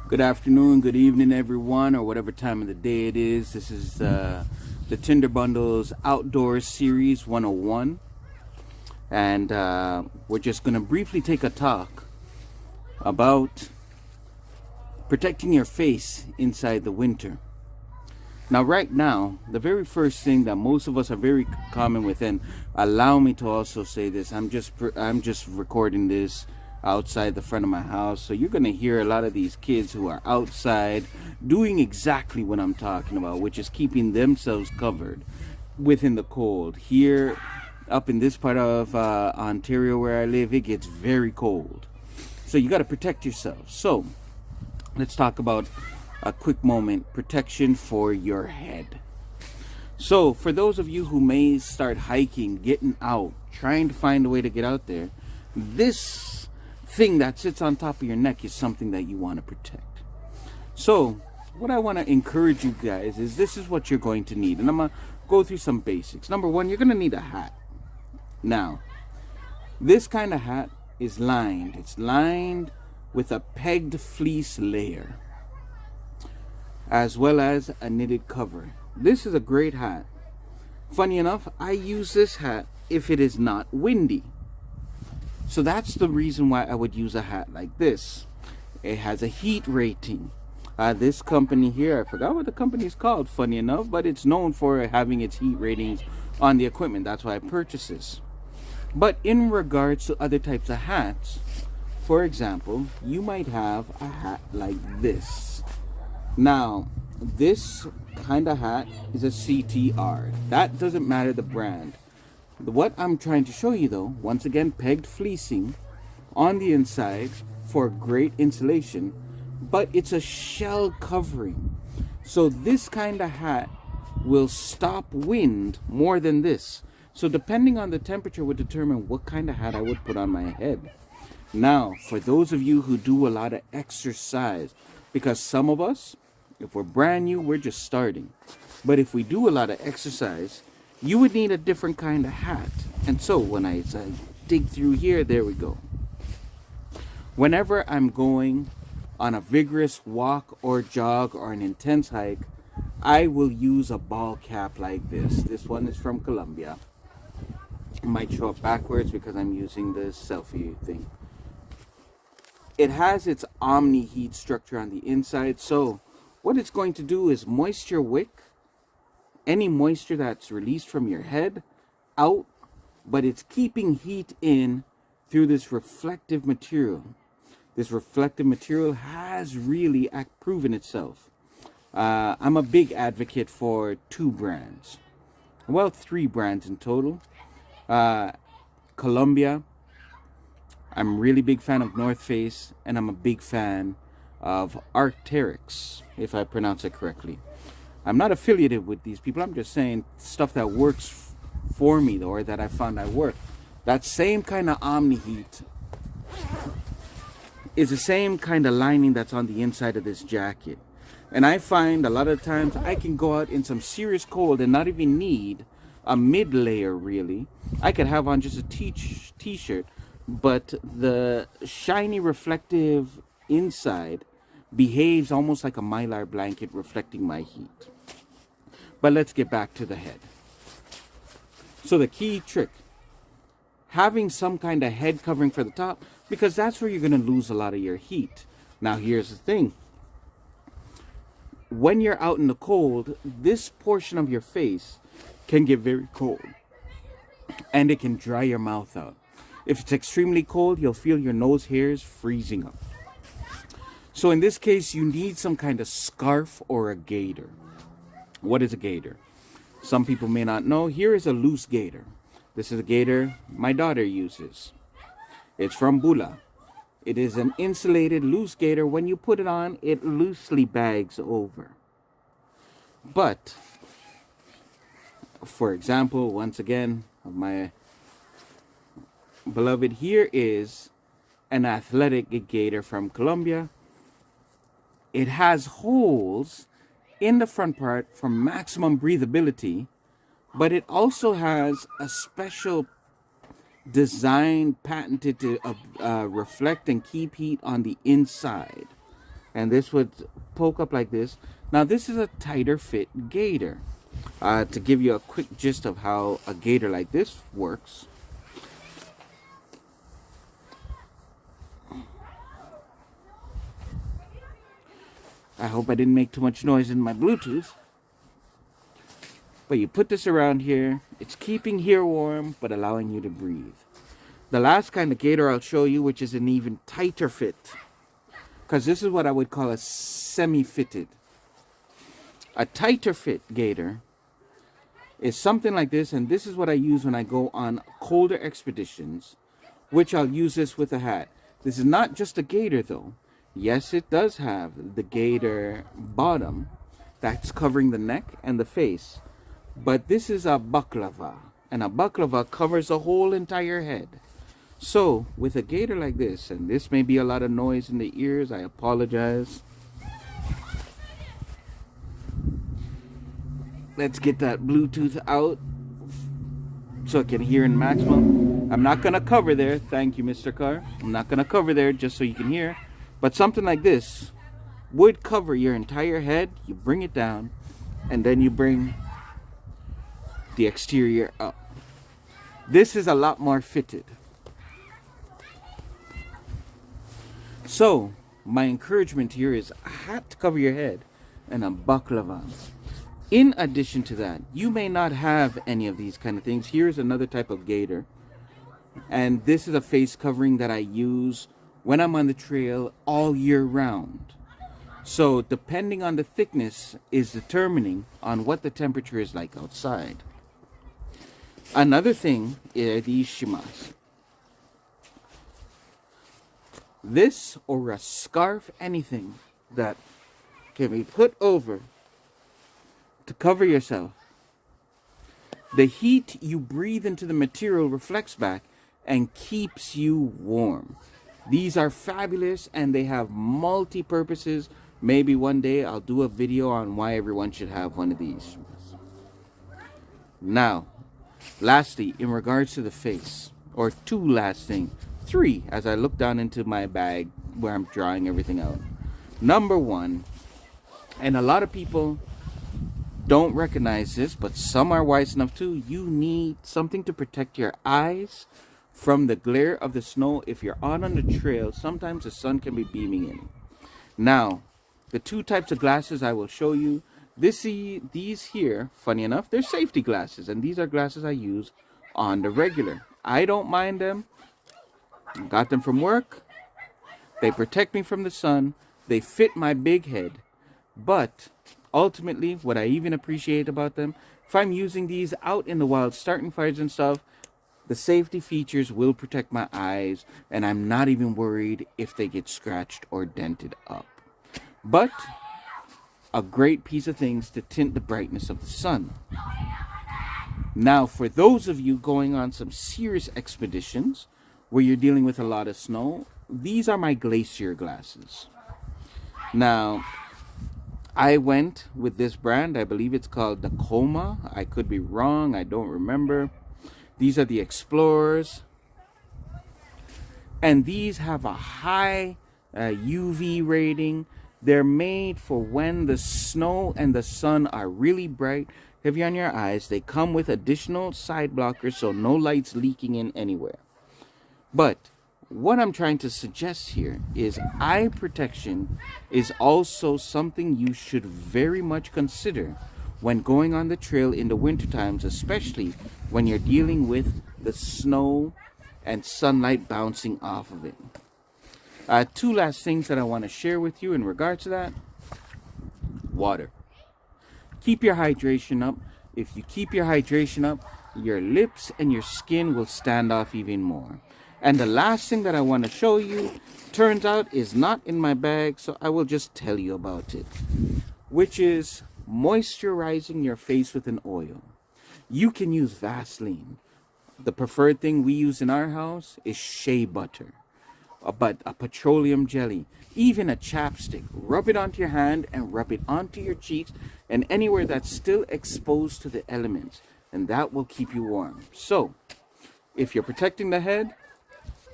Good afternoon, good evening, everyone, or whatever time of the day it is. This is the Tinder Bundles Outdoors Series 101. And we're just going to briefly take a talk about protecting your face inside the winter. Now, right now, the very first thing that most of us are very common with, and allow me to also say this, I'm just recording this outside the front of my house, so you're gonna hear a lot of these kids who are outside doing exactly what I'm talking about, which is keeping themselves covered within the cold. Here, up in this part of Ontario where I live, it gets very cold, so you got to protect yourself. So let's talk about a quick moment protection for your head. So for those of you who may start hiking, getting out, trying to find a way to get out there, this thing that sits on top of your neck is something that you want to protect. So what I want to encourage you guys is this is what you're going to need, and I'm going to go through some basics. Number one, you're going to need a hat. Now, this kind of hat is lined. It's lined with a pegged fleece layer, as well as a knitted cover. This is a great hat. Funny enough, I use this hat if it is not windy. So that's the reason why I would use a hat like this. It has a heat rating. This company here, I forgot what the company is called, funny enough, but it's known for having its heat ratings on the equipment. That's why I purchased this. But in regards to other types of hats, for example, you might have a hat like this. Now, this kind of hat is a CTR. That doesn't matter the brand. What I'm trying to show you though, once again, pegged fleecing on the inside for great insulation, but it's a shell covering. So this kind of hat will stop wind more than this. So depending on the temperature would determine what kind of hat I would put on my head. Now, for those of you who do a lot of exercise, because some of us, if we're brand new, we're just starting. But if we do a lot of exercise, you would need a different kind of hat. And so when I dig through here, there we go. Whenever I'm going on a vigorous walk or jog or an intense hike, I will use a ball cap like this. This one is from Colombia. It might show up backwards because I'm using the selfie thing. It has its omni heat structure on the inside, so what it's going to do is moisture wick any moisture that's released from your head out, but it's keeping heat in through this reflective material. This reflective material has really proven itself. I'm a big advocate for two brands. Well, three brands in total. Colombia. I'm really big fan of North Face, and I'm a big fan of Arc'teryx, if I pronounce it correctly. I'm not affiliated with these people. I'm just saying stuff that works for me, or that I found I work. That same kind of omni heat is the same kind of lining that's on the inside of this jacket. And I find a lot of times I can go out in some serious cold and not even need a mid layer really. I could have on just a t-shirt, but the shiny reflective inside behaves almost like a mylar blanket reflecting my heat. But let's get back to the head. So the key trick, having some kind of head covering for the top, because that's where you're going to lose a lot of your heat. Now here's the thing. When you're out in the cold, this portion of your face can get very cold, and it can dry your mouth out. If it's extremely cold, you'll feel your nose hairs freezing up. So in this case, you need some kind of scarf or a gaiter. What is a gaiter? Some people may not know. Here is a loose gaiter. This is a gaiter my daughter uses. It's from Bula. It is an insulated loose gaiter. When you put it on, it loosely bags over. But, for example, once again, my beloved, here is an athletic gaiter from Colombia. It has holes in the front part for maximum breathability, but it also has a special design patented to reflect and keep heat on the inside. and this would poke up like this. Now this is a tighter fit gaiter. To give you a quick gist of how a gaiter like this works. I hope I didn't make too much noise in my Bluetooth. But you put this around here. It's keeping here warm, but allowing you to breathe. The last kind of gaiter I'll show you, which is an even tighter fit. Because this is what I would call a semi-fitted. A tighter fit gaiter is something like this, and this is what I use when I go on colder expeditions, which I'll use this with a hat. This is not just a gaiter though. Yes, it does have the gaiter bottom that's covering the neck and the face, but this is a baklava, and a baklava covers the whole entire head. So with a gaiter like this, and this may be a lot of noise in the ears, I apologize. Let's get that Bluetooth out so I can hear in maximum. I'm not going to cover there. Thank you, Mr. Carr. I'm not going to cover there just so you can hear. But something like this would cover your entire head. You bring it down, and then you bring the exterior up. This is a lot more fitted. So, my encouragement here is a hat to cover your head and a baklava. In addition to that, you may not have any of these kind of things. Here's another type of gaiter. And this is a face covering that I use when I'm on the trail all year round. So depending on the thickness is determining on what the temperature is like outside. Another thing are these shimas. This or a scarf, anything that can be put over to cover yourself. The heat you breathe into the material reflects back and keeps you warm. These are fabulous and they have multi-purposes. Maybe one day I'll do a video on why everyone should have one of these. Now, lastly, in regards to the face, or two last things, three, as I look down into my bag where I'm drawing everything out. Number one, and a lot of people don't recognize this, but some are wise enough to, you need something to protect your eyes from the glare of the snow. If you're on the trail, sometimes the sun can be beaming in. Now, the two types of glasses I will show you, these here, funny enough, they're safety glasses, and these are glasses I use on the regular. I don't mind them. Got them from work. They protect me from the sun. They fit my big head. But ultimately, what I even appreciate about them, if I'm using these out in the wild, starting fires and stuff, the safety features will protect my eyes, and I'm not even worried if they get scratched or dented up. But a great piece of things to tint the brightness of the sun. Now, for those of you going on some serious expeditions where you're dealing with a lot of snow, these are my glacier glasses. Now, I went with this brand. I believe it's called the Coma. I could be wrong. I don't remember. These are the Explorers. And these have a high UV rating. They're made for when the snow and the sun are really bright, heavy on your eyes. They come with additional side blockers, so no lights leaking in anywhere. But what I'm trying to suggest here is eye protection is also something you should very much consider when going on the trail in the winter times, especially when you're dealing with the snow and sunlight bouncing off of it. Two last things that I want to share with you in regards to that. Water. Keep your hydration up. If you keep your hydration up, your lips and your skin will stand off even more. And the last thing that I want to show you, turns out, is not in my bag, so I will just tell you about it, which is moisturizing your face with an oil. You can use Vaseline. The preferred thing we use in our house is shea butter, but a petroleum jelly, even a chapstick. Rub it onto your hand and rub it onto your cheeks and anywhere that's still exposed to the elements, and that will keep you warm. So, if you're protecting the head,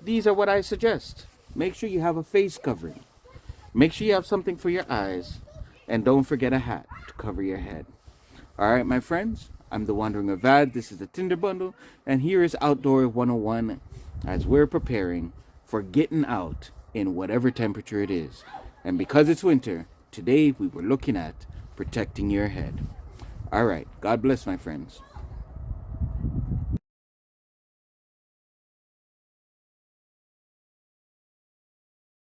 these are what I suggest. Make sure you have a face covering. Make sure you have something for your eyes, and don't forget a hat to cover your head. All right, my friends, I'm the Wandering Avad. This is the Tinder Bundle, and here is Outdoor 101 as we're preparing for getting out in whatever temperature it is. And because it's winter, today we were looking at protecting your head. All right, God bless, my friends.